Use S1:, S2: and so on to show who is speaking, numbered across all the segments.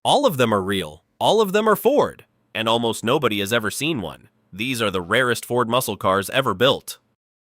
S1: All of them are real, all of them are Ford, and almost nobody has ever seen one. These are the rarest Ford muscle cars ever built.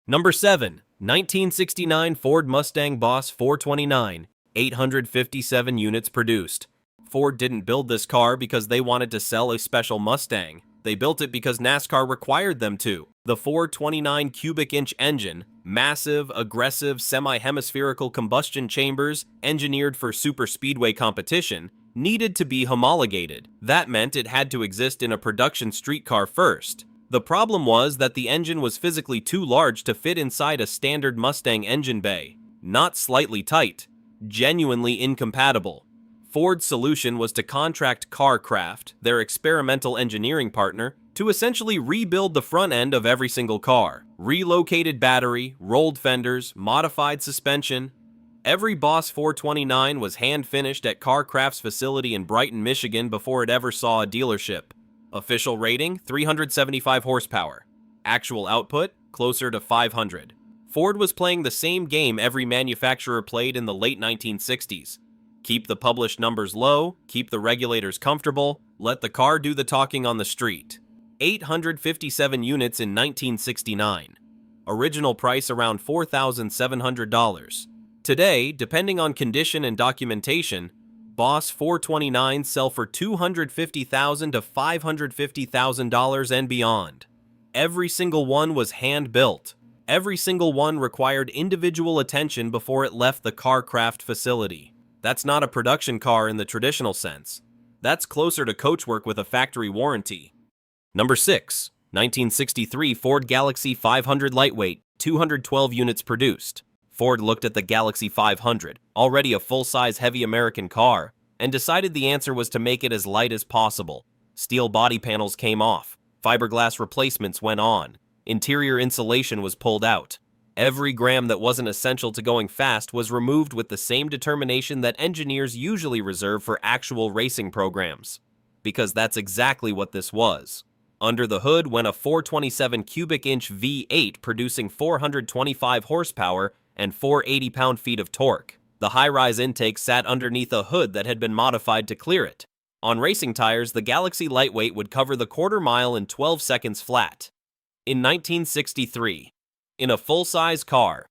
S1: Number 7. 1969 Ford Mustang Boss 429, 857 units produced. Ford didn't build this car because they wanted to sell a special Mustang. They built it because NASCAR required them to. The 429 cubic inch engine, massive, aggressive, semi-hemispherical combustion chambers engineered for super speedway competition, needed to be homologated. That meant it had to exist in a production street car first. The problem was that the engine was physically too large to fit inside a standard Mustang engine bay. Not slightly tight, genuinely incompatible. Ford's solution was to contract CarCraft, their experimental engineering partner, to essentially rebuild the front end of every single car. Relocated battery, rolled fenders, modified suspension. Every Boss 429 was hand-finished at CarCraft's facility in Brighton, Michigan before it ever saw a dealership. Official rating, 375 horsepower. Actual output, closer to 500. Ford was playing the same game every manufacturer played in the late 1960s. Keep the published numbers low, keep the regulators comfortable, let the car do the talking on the street. 857 units in 1969. Original price around $4,700. Today, depending on condition and documentation, Boss 429s sell for $250,000 to $550,000 and beyond. Every single one was hand-built. Every single one required individual attention before it left the CarCraft facility. That's not a production car in the traditional sense. That's closer to coachwork with a factory warranty. Number 6. 1963 Ford Galaxie 500 Lightweight, 212 units produced. Ford looked at the Galaxie 500, already a full-size heavy American car, and decided the answer was to make it as light as possible. Steel body panels came off, fiberglass replacements went on, interior insulation was pulled out. Every gram that wasn't essential to going fast was removed with the same determination that engineers usually reserve for actual racing programs. Because that's exactly what this was. Under the hood went a 427 cubic inch V8 producing 425 horsepower and 480 pound-feet of torque. The high-rise intake sat underneath a hood that had been modified to clear it. On racing tires, the Galaxie Lightweight would cover the quarter mile in 12 seconds flat. In 1963, in a full-size car,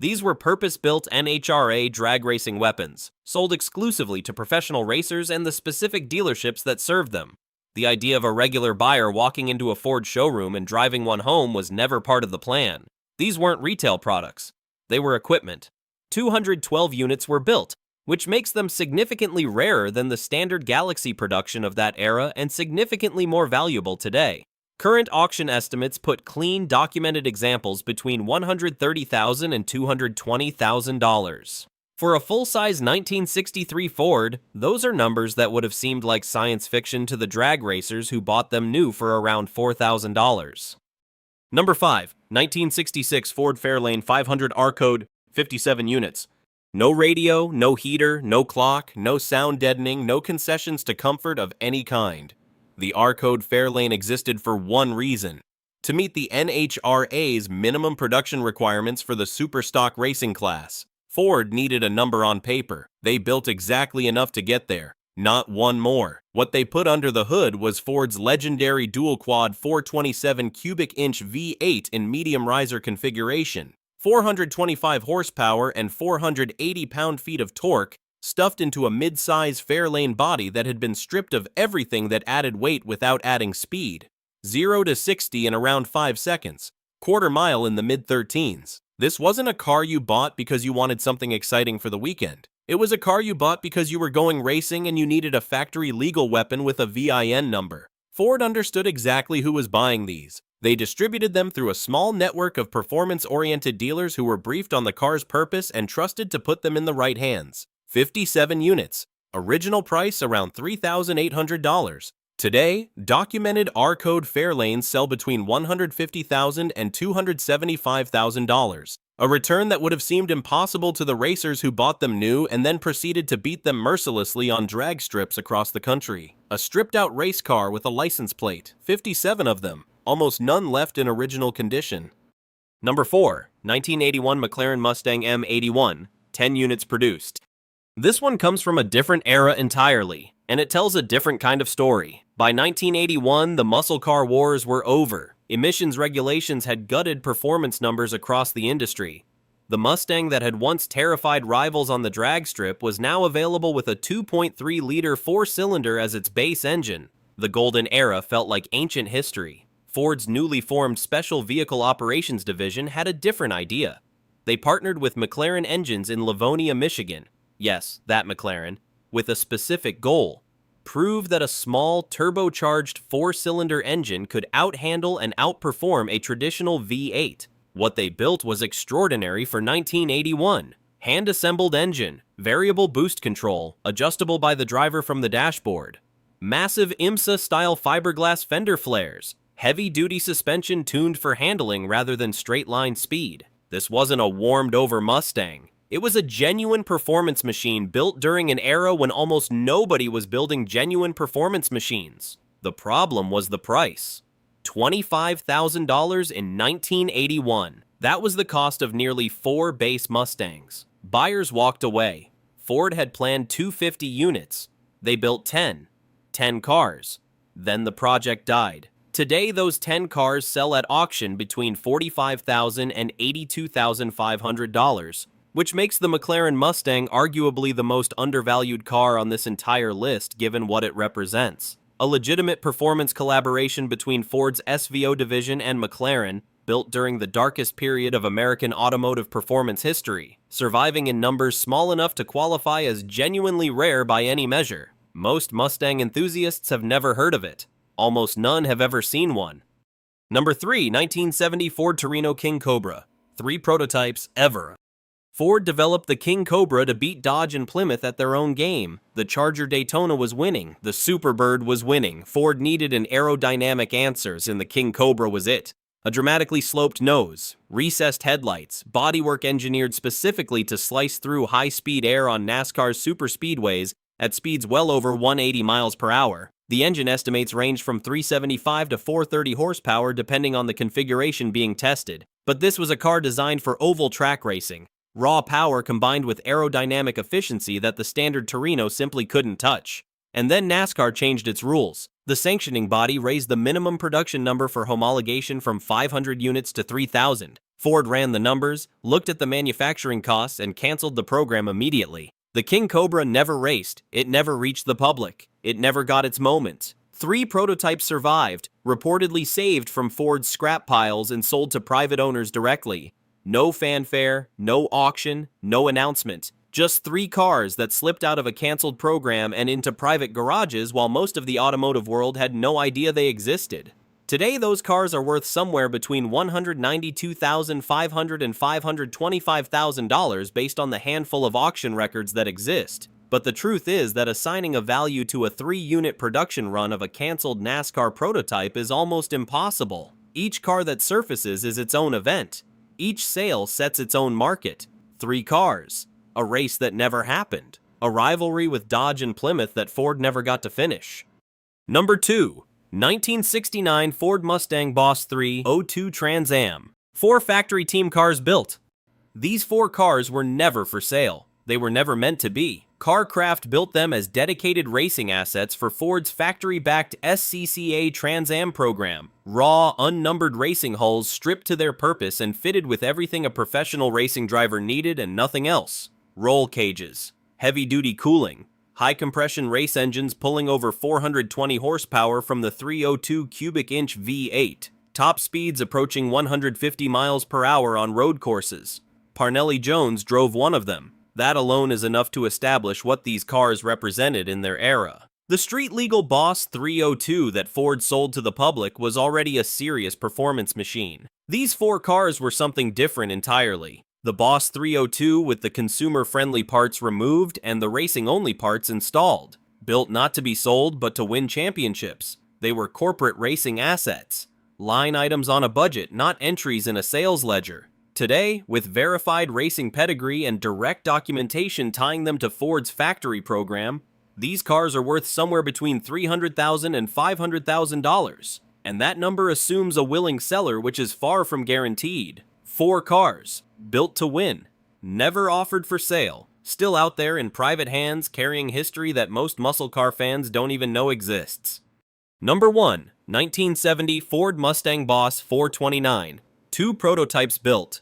S1: these were purpose-built NHRA drag racing weapons, sold exclusively to professional racers and the specific dealerships that served them. The idea of a regular buyer walking into a Ford showroom and driving one home was never part of the plan. These weren't retail products. They were equipment. 212 units were built, which makes them significantly rarer than the standard Galaxie production of that era and significantly more valuable today. Current auction estimates put clean, documented examples between $130,000 and $220,000. For a full-size 1963 Ford, those are numbers that would have seemed like science fiction to the drag racers who bought them new for around $4,000. Number 5. 1966 Ford Fairlane 500 R-Code, 57 units. No radio, no heater, no clock, no sound deadening, no concessions to comfort of any kind. The R-Code Fairlane existed for one reason: to meet the NHRA's minimum production requirements for the superstock racing class. Ford needed a number on paper. They built exactly enough to get there. Not one more. What they put under the hood was Ford's legendary dual-quad 427 cubic inch V8 in medium riser configuration. 425 horsepower and 480 pound-feet of torque, stuffed into a mid-size Fairlane body that had been stripped of everything that added weight without adding speed. 0 to 60 in around 5 seconds. Quarter mile in the mid-13s. This wasn't a car you bought because you wanted something exciting for the weekend. It was a car you bought because you were going racing and you needed a factory legal weapon with a VIN number. Ford understood exactly who was buying these. They distributed them through a small network of performance-oriented dealers who were briefed on the car's purpose and trusted to put them in the right hands. 57 units. Original price around $3,800. Today, documented R-Code Fairlanes sell between $150,000 and $275,000. A return that would have seemed impossible to the racers who bought them new and then proceeded to beat them mercilessly on drag strips across the country. A stripped-out race car with a license plate, 57 of them, almost none left in original condition. Number 4. 1981 McLaren Mustang M81, 10 units produced. This one comes from a different era entirely, and it tells a different kind of story. By 1981, the muscle car wars were over. Emissions regulations had gutted performance numbers across the industry. The Mustang that had once terrified rivals on the drag strip was now available with a 2.3-liter four-cylinder as its base engine. The golden era felt like ancient history. Ford's newly formed Special Vehicle Operations Division had a different idea. They partnered with McLaren Engines in Livonia, Michigan. Yes, that McLaren, with a specific goal: prove that a small, turbocharged four-cylinder engine could outhandle and outperform a traditional V8. What they built was extraordinary for 1981. Hand-assembled engine, variable boost control, adjustable by the driver from the dashboard. Massive IMSA-style fiberglass fender flares, heavy-duty suspension tuned for handling rather than straight-line speed. This wasn't a warmed-over Mustang. It was a genuine performance machine built during an era when almost nobody was building genuine performance machines. The problem was the price. $25,000 in 1981. That was the cost of nearly 4 base Mustangs. Buyers walked away. Ford had planned 250 units. They built 10 cars. Then the project died. Today, those 10 cars sell at auction between $45,000 and $82,500. Which makes the McLaren Mustang arguably the most undervalued car on this entire list given what it represents. A legitimate performance collaboration between Ford's SVO division and McLaren, built during the darkest period of American automotive performance history, surviving in numbers small enough to qualify as genuinely rare by any measure. Most Mustang enthusiasts have never heard of it. Almost none have ever seen one. Number 3, 1970 Ford Torino King Cobra. 3 prototypes ever. Ford developed the King Cobra to beat Dodge and Plymouth at their own game. The Charger Daytona was winning. The Superbird was winning. Ford needed an aerodynamic answers, and the King Cobra was it. A dramatically sloped nose, recessed headlights, bodywork engineered specifically to slice through high-speed air on NASCAR's superspeedways at speeds well over 180 miles per hour. The engine estimates range from 375 to 430 horsepower depending on the configuration being tested. But this was a car designed for oval track racing. Raw power combined with aerodynamic efficiency that the standard Torino simply couldn't touch. And then NASCAR changed its rules. The sanctioning body raised the minimum production number for homologation from 500 units to 3,000. Ford ran the numbers, looked at the manufacturing costs, and canceled the program immediately. The King Cobra never raced. It never reached the public. It never got its moment. 3 prototypes survived, reportedly saved from Ford's scrap piles and sold to private owners directly. No fanfare, no auction, no announcement. Just 3 cars that slipped out of a canceled program and into private garages while most of the automotive world had no idea they existed. Today, those cars are worth somewhere between $192,500 and $525,000 based on the handful of auction records that exist. But the truth is that assigning a value to a 3-unit production run of a canceled NASCAR prototype is almost impossible. Each car that surfaces is its own event. Each sale sets its own market. 3 cars. A race that never happened. A rivalry with Dodge and Plymouth that Ford never got to finish. Number 2. 1969 Ford Mustang Boss 302 Trans Am. 4 factory team cars built. These 4 cars were never for sale. They were never meant to be. CarCraft built them as dedicated racing assets for Ford's factory-backed SCCA Trans Am program. Raw, unnumbered racing hulls stripped to their purpose and fitted with everything a professional racing driver needed and nothing else. Roll cages, heavy-duty cooling, high-compression race engines pulling over 420 horsepower from the 302 cubic inch V8. Top speeds approaching 150 miles per hour on road courses. Parnelli Jones drove one of them. That alone is enough to establish what these cars represented in their era. The street-legal Boss 302 that Ford sold to the public was already a serious performance machine. These 4 cars were something different entirely. The Boss 302 with the consumer-friendly parts removed and the racing-only parts installed. Built not to be sold but to win championships. They were corporate racing assets. Line items on a budget, not entries in a sales ledger. Today, with verified racing pedigree and direct documentation tying them to Ford's factory program, these cars are worth somewhere between $300,000 and $500,000. And that number assumes a willing seller, which is far from guaranteed. 4 cars, built to win, never offered for sale, still out there in private hands carrying history that most muscle car fans don't even know exists. Number 1. 1970 Ford Mustang Boss 429. 2 prototypes built.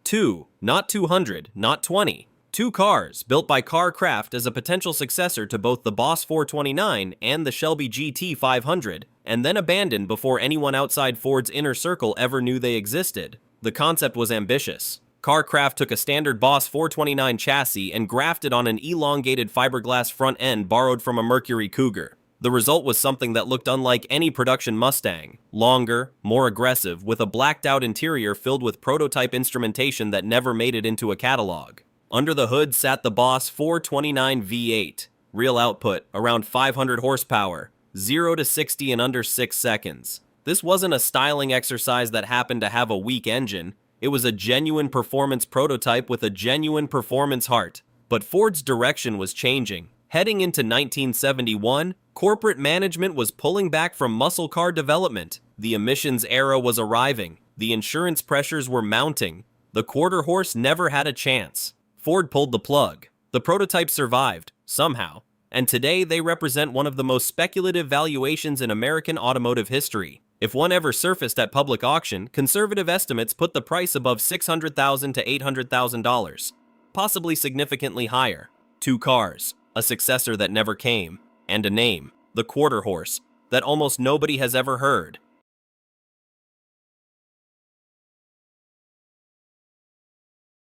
S1: 2. Not 200, not 20. 2 cars built by Carcraft as a potential successor to both the Boss 429 and the Shelby GT 500, and then abandoned before anyone outside Ford's inner circle ever knew they existed. The concept was ambitious. Carcraft took a standard Boss 429 chassis and grafted on an elongated fiberglass front end borrowed from a Mercury Cougar. The result was something that looked unlike any production Mustang, longer, more aggressive, with a blacked-out interior filled with prototype instrumentation that never made it into a catalog. Under the hood sat the Boss 429 V8, real output, around 500 horsepower, 0 to 60 in under 6 seconds. This wasn't a styling exercise that happened to have a weak engine. It was a genuine performance prototype with a genuine performance heart. But Ford's direction was changing. Heading into 1971, corporate management was pulling back from muscle car development. The emissions era was arriving. The insurance pressures were mounting. The quarter horse never had a chance. Ford pulled the plug. The prototype survived, somehow, and today they represent one of the most speculative valuations in American automotive history. If one ever surfaced at public auction, conservative estimates put the price above $600,000 to $800,000, possibly significantly higher. 2 cars, a successor that never came, and a name, the quarter horse, that almost nobody has ever heard.